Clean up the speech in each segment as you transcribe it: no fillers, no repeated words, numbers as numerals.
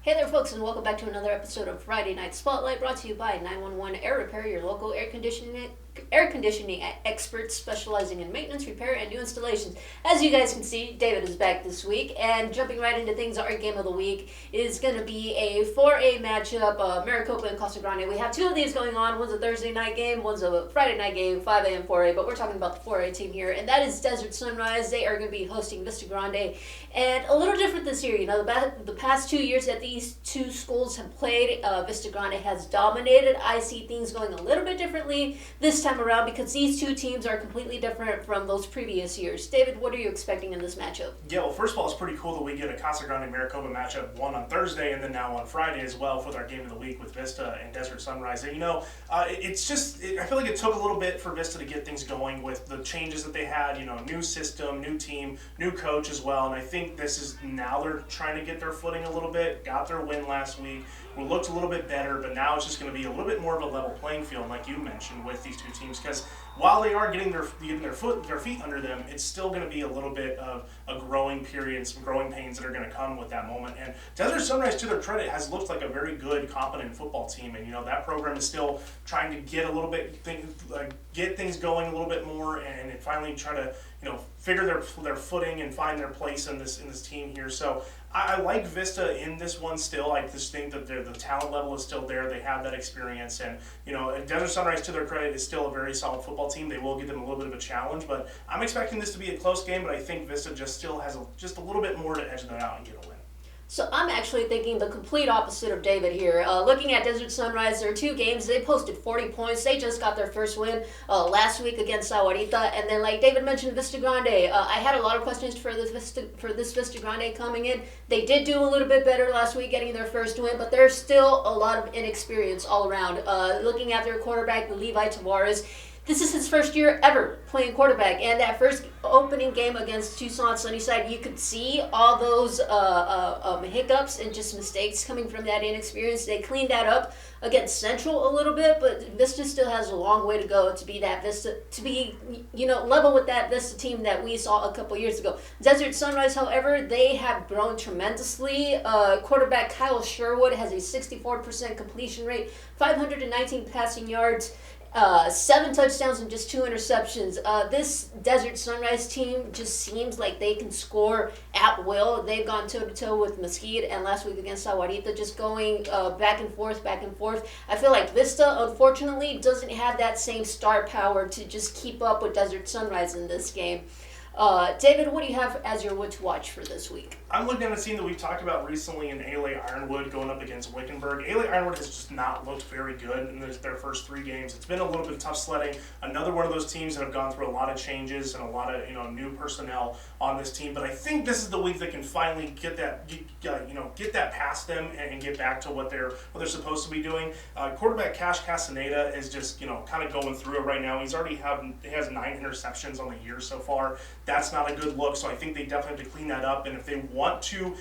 Hey there, folks, and welcome back to another episode of Friday Night Spotlight, brought to you by 911 Air Repair, your local air conditioning experts specializing in maintenance, repair, and new installations. As you guys can see, David is back this week, and jumping right into things, our game of the week is going to be a 4A matchup, Maricopa and Costa Grande. We have two of these going on. One's a Thursday night game, one's a Friday night game, 5A and 4A, but we're talking about the 4A team here, and that is Desert Sunrise. They are going to be hosting Vista Grande, and a little different this year. You know, the past 2 years that these two schools have played, Vista Grande has dominated. I see things going a little bit differently this time around because these two teams are completely different from those previous years. David, what are you expecting in this matchup? Yeah, well, first of all, it's pretty cool that we get a Casa Grande Maricopa matchup, one on Thursday and then now on Friday as well for our game of the week with Vista and Desert Sunrise. And, I feel like it took a little bit for Vista to get things going with the changes that they had, new system, new team, new coach as well. And I think this is now they're trying to get their footing a little bit, got their win last week. We looked a little bit better, but now it's just going to be a little bit more of a level playing field, like you mentioned, with these two teams. Because while they are getting their feet under them, it's still going to be a little bit of a growing period and some growing pains that are going to come with that moment. And Desert Sunrise, to their credit, has looked like a very good, competent football team. And that program is still trying to get a little bit get things going a little bit more, and finally try to figure their footing and find their place in this team here. So I like Vista in this one still. I just think that the talent level is still there. They have that experience, and Desert Sunrise, to their credit, is still a very solid football team. They will give them a little bit of a challenge, but I'm expecting this to be a close game. But I think Vista just still has just a little bit more to edge them out and get a win. So I'm actually thinking the complete opposite of David here. Looking at Desert Sunrise, there are two games. They posted 40 points. They just got their first win last week against Sahuarita. And then, like David mentioned, Vista Grande. I had a lot of questions for this Vista Grande coming in. They did do a little bit better last week getting their first win, but there's still a lot of inexperience all around. Looking at their quarterback, Levi Tavares, this is his first year ever playing quarterback, and that first opening game against Tucson Sunnyside, you could see all those hiccups and just mistakes coming from that inexperience. They cleaned that up against Central a little bit, but Vista still has a long way to go to be that Vista, to be level with that Vista team that we saw a couple years ago. Desert Sunrise, however, they have grown tremendously. Quarterback Kyle Sherwood has a 64% completion rate, 519 passing yards. 7 touchdowns and just 2 interceptions. This Desert Sunrise team just seems like they can score at will. They've gone toe-to-toe with Mesquite and last week against Sahuarita, just going back and forth. I feel like Vista, unfortunately, doesn't have that same star power to just keep up with Desert Sunrise in this game. David, what do you have as your wood to watch for this week? I'm looking at a team that we've talked about recently in A.L.A. Ironwood going up against Wickenburg. A.L.A. Ironwood has just not looked very good in their first 3 games. It's been a little bit of tough sledding. Another one of those teams that have gone through a lot of changes and a lot of new personnel on this team. But I think this is the week that can finally get that past them and get back to what they're supposed to be doing. Quarterback Cash Castaneda is just kind of going through it right now. He has 9 interceptions on the year so far. That's not a good look. So I think they definitely have to clean that up. And if they want to,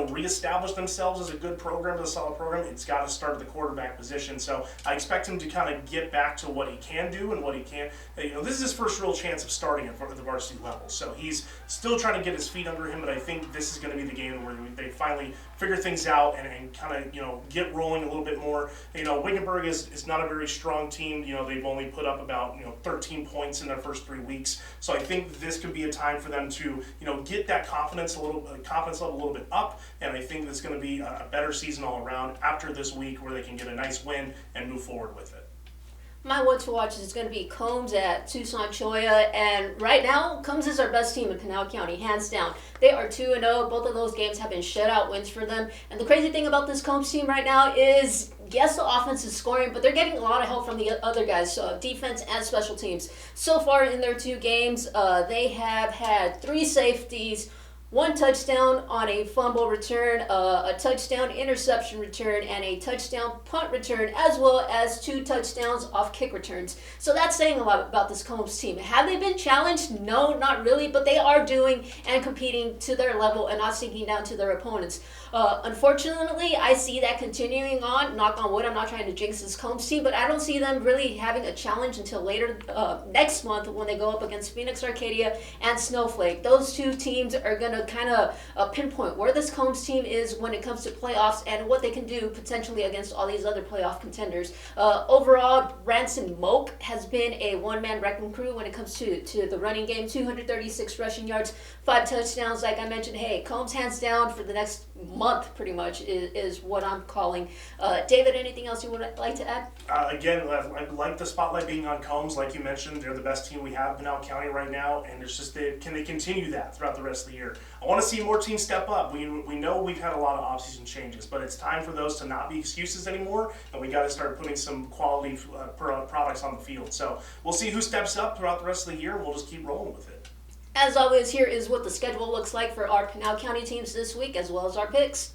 reestablish themselves as a good program, as a solid program, it's got to start at the quarterback position. So I expect him to kind of get back to what he can do and what he can't. This is his first real chance of starting at the varsity level. So he's still trying to get his feet under him, but I think this is going to be the game where they finally figure things out and kind of, get rolling a little bit more. Wickenburg is not a very strong team. They've only put up about, 13 points in their first 3 weeks. So I think this could be a time for them to, get that confidence level a little bit up, and I think it's going to be a better season all around after this week where they can get a nice win and move forward with it. My one to watch is going to be Combs at Tucson Choya, and right now, Combs is our best team in Pinal County, hands down. They are 2-0. Both of those games have been shutout wins for them. And the crazy thing about this Combs team right now is, yes, the offense is scoring, but they're getting a lot of help from the other guys, so defense and special teams. So far in their 2 games, they have had 3 safeties, 1 touchdown on a fumble return, a touchdown interception return, and a touchdown punt return, as well as 2 touchdowns off kick returns. So that's saying a lot about this Combs team. Have they been challenged? No, not really, but they are doing and competing to their level and not sinking down to their opponents. Unfortunately, I see that continuing on. Knock on wood, I'm not trying to jinx this Combs team, but I don't see them really having a challenge until later next month when they go up against Phoenix Arcadia and Snowflake. Those 2 teams are going to to kind of pinpoint where this Combs team is when it comes to playoffs and what they can do potentially against all these other playoff contenders. Overall, Ranson Moak has been a one-man wrecking crew when it comes to the running game. 236 rushing yards, 5 touchdowns. Like I mentioned, hey, Combs hands down for the next month pretty much is what I'm calling. David, anything else you would like to add? Again, I like the spotlight being on Combs. Like you mentioned, they're the best team we have in Pinal County right now, and it's just can they continue that throughout the rest of the year? I want to see more teams step up. We know we've had a lot of offseason changes, but it's time for those to not be excuses anymore, and we got to start putting some quality products on the field. So we'll see who steps up throughout the rest of the year, and we'll just keep rolling with it. As always, here is what the schedule looks like for our Pinal County teams this week, as well as our picks.